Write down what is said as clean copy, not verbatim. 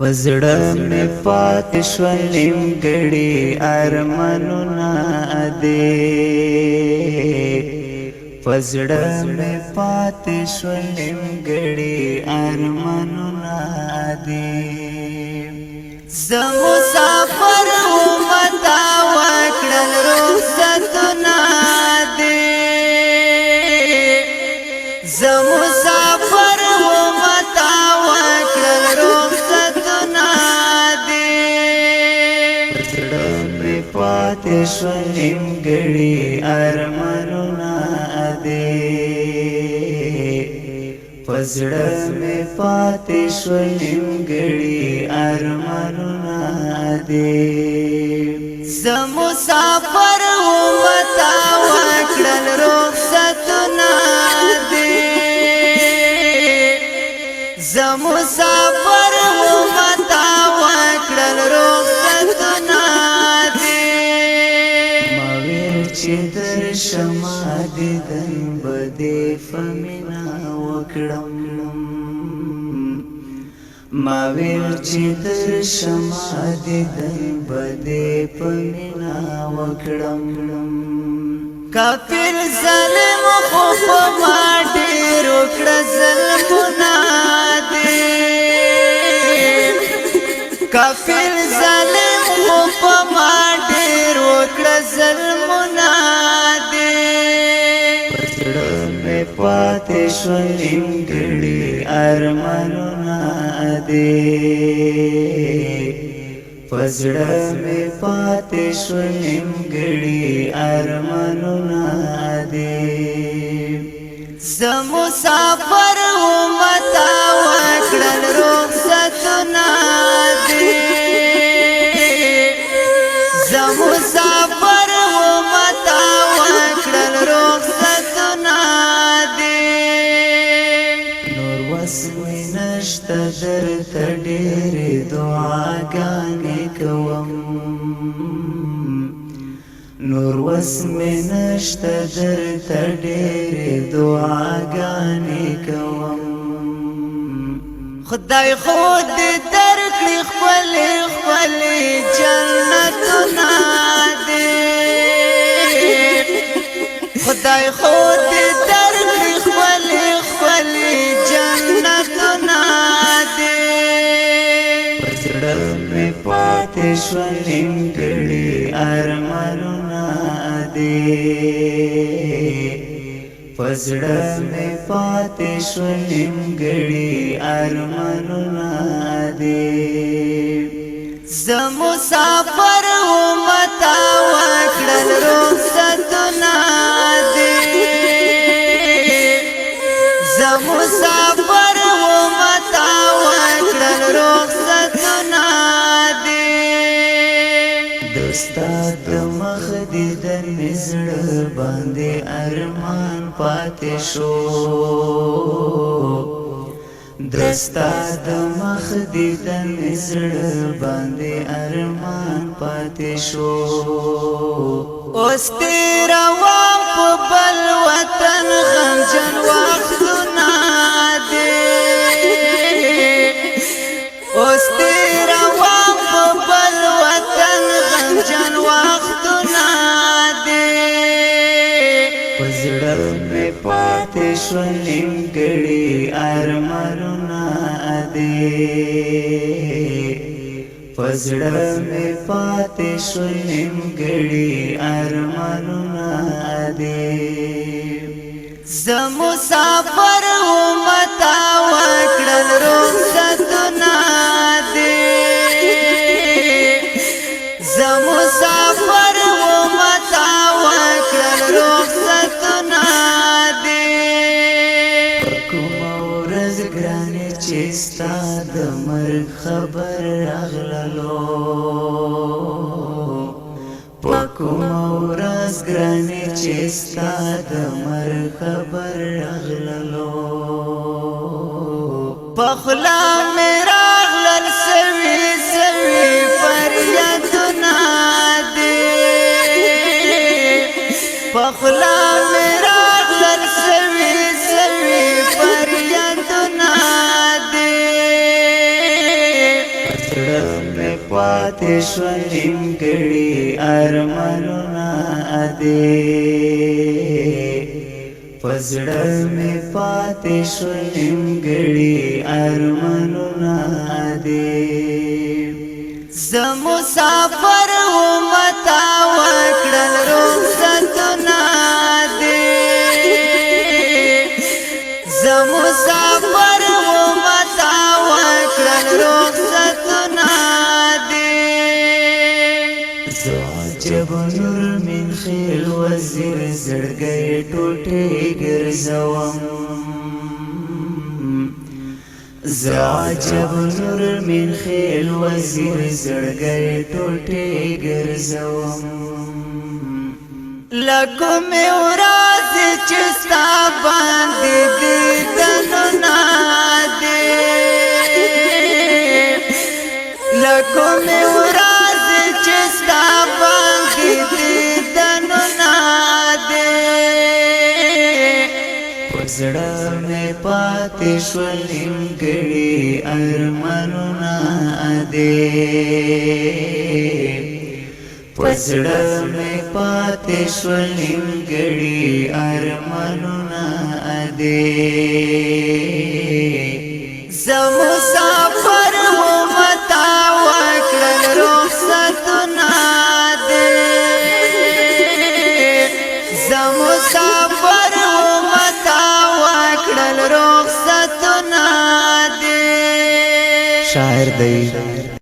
وزړه مې پاتې شول نیمګړي ارمانونه دې وزړه مې پاتې شول نیمګړي ارمانونه دې زه مسافر وم تا وکړل رخصتونه دې زه مسافر وم تا وکړل رخصتونه دې وزړه مې پاتې شول نیمګړي ارمانونه دې وزړه مې پاتې شول نیمګړي ارمانونه دې زه مسافر وم تا وکړل رخصتونه دې زه مسافر وم تا وکړل رخصتونه دې ما ویل چې درشم دیدن به دې فمینا وکړم ما ویل چې درشم دیدن به دې فمینا وکړم کافر ظالم خو په ما ډېر وکړه ظلمونه دې کافر ظالم خو په ما ډېر وکړه ظلمونه دې وزړه مې پاتې شول نیمګړي ارمانونه دې وزړه مې پاتې شول نیمګړي ارمانونه دې زه مسافر وم تا وکړل رخصتونه دې زه مسافر وم تا وکړل رخصتونه دې نور وس مې نشته درته ډېرې دعاګانې کوم نور وس مې نشته درته ډېرې دعاګانې کوم خدای خو دې درکړي ښکلې ښکلې جنتونه دې خدای خو دې درکړي ښکلې ښکلې جنتونه دې وزړه مې پاتې شول نیمګړي ارمانونه دې وزړه مې پاتې شول نیمګړي ارمانونه دې زه مسافر وم تا وکړل رخصتونه دې زه مسافر وم تا وکړل رخصتونه دې دوستا د مخ دیدن مې زړه باندې ارمان پاتې شو دوستا د مخ دیدن مې زړه باندې ارمان پاتې شو اوس تیرا وام په بل وطن غمجن وختونه دې اوس تیرا وام په بل وطن غمجن وختونه دې وزړه مې پاتې شول نیمګړي ارمانونه دې وزړه مې پاتې شول نیمګړي ارمانونه دې زه مسافر وم تا وکړل رخصتونه دې زه مسافر وم تا وکړل رخصتونه دې کومه ورځ ګرانې چې ستا د مرګ خبر راغللو په کومه ورځ ګرانې چې ستا د مرګ خبر راغللو په خوله مې راغلل سوي سوي فریادونه دې په خوله مې راغلل سوي سوي فریادونه دې پزړه مې پاتې شو نیمګړي ارمانونه ادې پزړه مې پاتې شو نیمګړي ارمانونه ادې زه مسافر وم تا وکړل رخصتونه ادې زه مسافر وم تا وکړل رخصتونه ادې زه عجب نور من خیل وزیر زړګی ټوټې ګرځوم زه عجب نور من خیل وزیر زړګی ټوټې ګرځوم لکومې ورځې چې ستا باندې دیدنونه دي لکومې ورځې چې ستا باندې دیدنونه دي پزړه مې پاتې شو نیمګړي ارمانونه ادې پزړه مې پاتې شو نیمګړي ارمانونه ادې زه مسافر وم تا وکړل رخصتونه ادې زه مسافر وم تا وکړل رخصتونه ادې شاعر دی